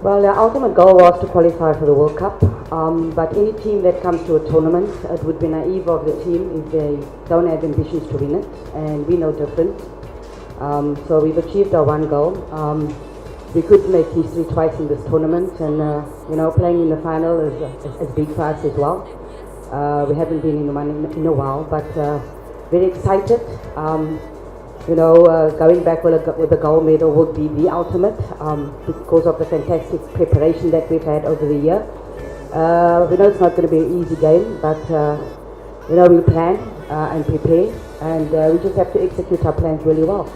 Well, the ultimate goal was to qualify for the World Cup, but any team that comes to a tournament, it would be naive of the team if they don't have ambitions to win it, and we know different. So we've achieved our one goal. We could make history twice in this tournament, and playing in the final is big for us as well. We haven't been in the one in a while, but very excited. Going back with a gold medal would be the ultimate because of the fantastic preparation that we've had over the year. We know it's not going to be an easy game, but we plan and prepare, and we just have to execute our plans really well.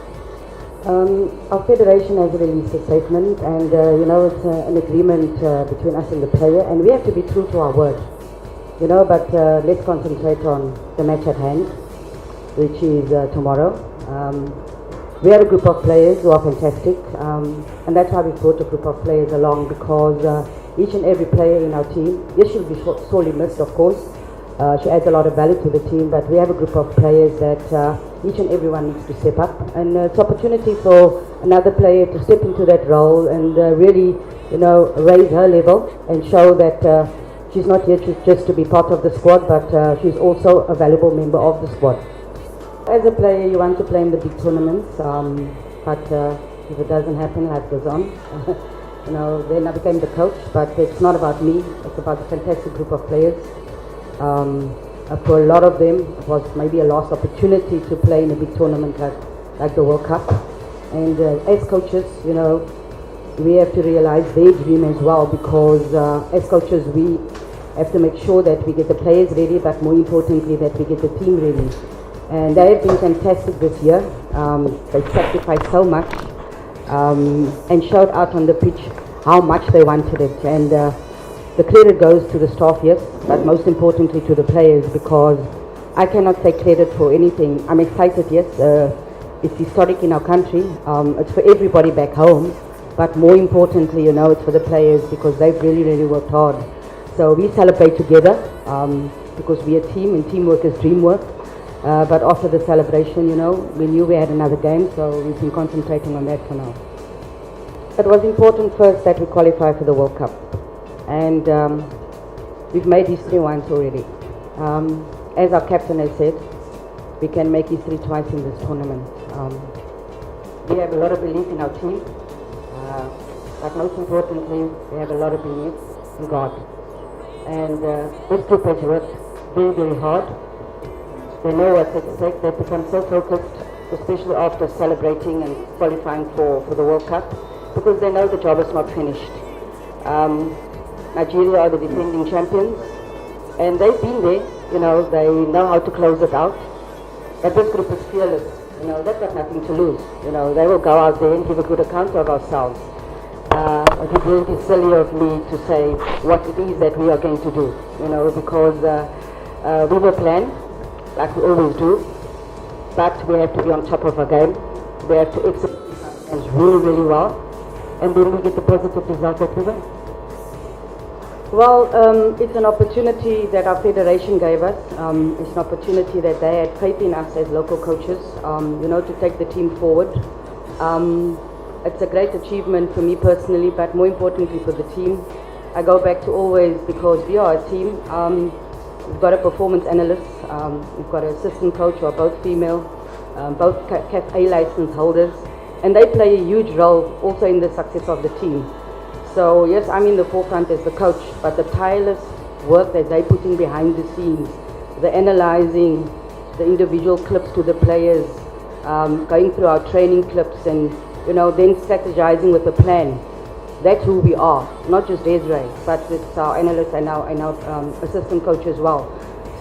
Our federation has released a statement, and it's an agreement between us and the player, and we have to be true to our word. But let's concentrate on the match at hand, which is tomorrow. We have a group of players who are fantastic, and that's why we brought a group of players along, because each and every player in our team, yes, she'll be sorely missed, of course. She adds a lot of value to the team, but we have a group of players that each and everyone needs to step up, and it's opportunity for another player to step into that role and really, raise her level and show that she's not here just to be part of the squad, but she's also a valuable member of the squad. As a player, you want to play in the big tournaments, but if it doesn't happen, life goes on. Then I became the coach, but it's not about me, it's about the fantastic group of players. For a lot of them, it was maybe a lost opportunity to play in a big tournament like the World Cup. And as coaches, we have to realize their dream as well, because as coaches, we have to make sure that we get the players ready, but more importantly, that we get the team ready. And they have been fantastic this year. They sacrificed so much and showed out on the pitch how much they wanted it. And the credit goes to the staff, yes, but most importantly to the players, because I cannot take credit for anything. I'm excited, yes. It's historic in our country. It's for everybody back home. But more importantly, it's for the players, because they've really, really worked hard. So we celebrate together because we're a team, and teamwork is dream work. But after the celebration, we knew we had another game, so we've been concentrating on that for now. It was important first that we qualify for the World Cup, and we've made history once already. As our captain has said, we can make history twice in this tournament. We have a lot of belief in our team, but most importantly, we have a lot of belief in God. And this group has worked very, very hard. They know what to expect. They've become so focused, especially after celebrating and qualifying for the World Cup, because they know the job is not finished. Nigeria are the defending champions, and they've been there. They know how to close it out. But this group is fearless. They've got nothing to lose. They will go out there and give a good account of ourselves. It would really be silly of me to say what it is that we are going to do, because we will plan like we always do, but we have to be on top of our game. We have to execute things really, really well, and then we get the positive result that we want. Well, it's an opportunity that our federation gave us. It's an opportunity that they had faith in us as local coaches, to take the team forward. It's a great achievement for me personally, but more importantly for the team. I go back to always, because we are a team. We've got a performance analyst, we've got an assistant coach who are both female, both CAF A license holders, and they play a huge role also in the success of the team. So yes, I'm in the forefront as the coach, but the tireless work that they're putting behind the scenes, the analyzing the individual clips to the players, going through our training clips, and then strategizing with a plan. That's who we are, not just Desiree, but it's our analyst and our assistant coach as well.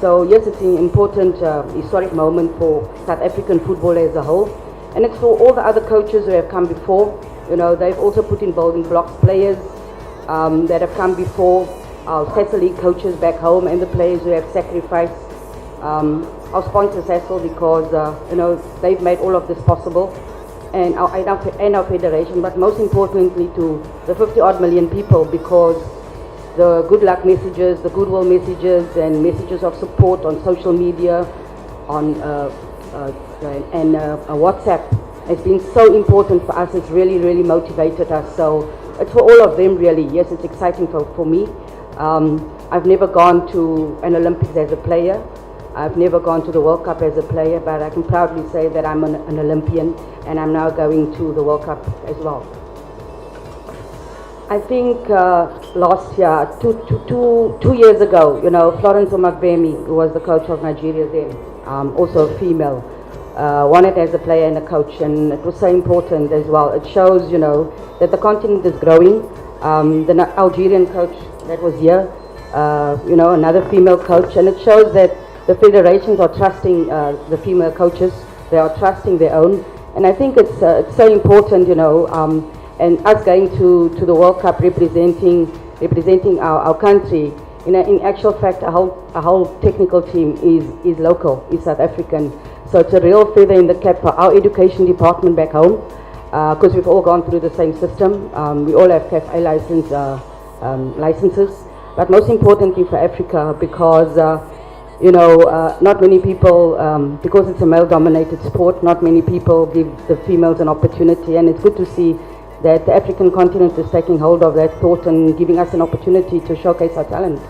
So yes, it's an important historic moment for South African football as a whole, and it's for all the other coaches who have come before. They've also put in building blocks players that have come before, our Sasol League coaches back home, and the players who have sacrificed. Our sponsors Sasol, because they've made all of this possible. And our federation, but most importantly to the 50-odd million people, because the good luck messages, the goodwill messages, and messages of support on social media, on WhatsApp has been so important for us. It's really, really motivated us. So it's for all of them really. Yes, it's exciting for me. I've never gone to an Olympics as a player. I've never gone to the World Cup as a player, but I can proudly say that I'm an Olympian, and I'm now going to the World Cup as well. I think last year, two years ago, Florence Omagbemi, who was the coach of Nigeria then, also a female, won it as a player and a coach, and it was so important as well. It shows, that the continent is growing. The Algerian coach that was here, another female coach, and it shows that the federations are trusting the female coaches. They are trusting their own, and I think it's so important, and us going to the World Cup representing our country. In actual fact, our whole technical team is local, is South African. So it's a real feather in the cap for our education department back home, because we've all gone through the same system. We all have CAF A licenses, but most importantly for Africa, because not many people, because it's a male-dominated sport, not many people give the females an opportunity, and it's good to see that the African continent is taking hold of that thought and giving us an opportunity to showcase our talent.